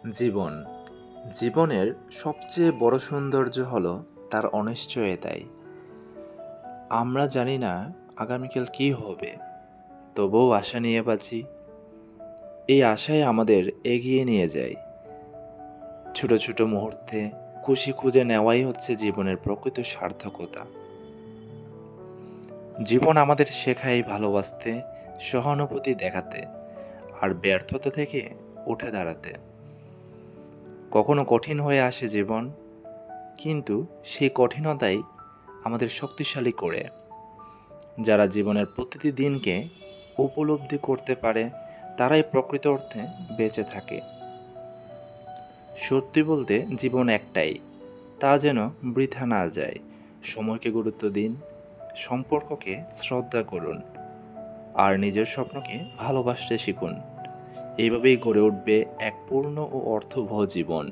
জীবন জীবনের সবচেয়ে বড় সৌন্দর্য হলো তার অনিশ্চয়তাই। আমরা জানি না আগামীকাল কি হবে, তবুও আশা নিয়ে বাঁচি। এই আশাই আমাদের এগিয়ে নিয়ে যায়। ছোট ছোট মুহূর্তে খুশি খুঁজে নেওয়াই হচ্ছে জীবনের প্রকৃত সার্থকতা। জীবন আমাদের শেখায় ভালোবাসতে, সহানুভূতি দেখাতে, আর ব্যর্থতা থেকে উঠে দাঁড়াতে। কখনো কঠিন হয়ে আসে জীবন, কিন্তু সেই কঠিনতাই আমাদের শক্তিশালী করে। যারা জীবনের প্রতিটি দিনকে উপলব্ধি করতে পারে, তারাই প্রকৃত অর্থে বেঁচে থাকে। সত্যি বলতে জীবন একটাই, তা যেন বৃথা না যায়। সময়কে গুরুত্ব দিন, সম্পর্ককে শ্রদ্ধা করুন, আর নিজের স্বপ্নকে ভালোবাসতে শিখুন। এইভাবেই গড়ে উঠবে এক পূর্ণ ও অর্থবহ জীবন।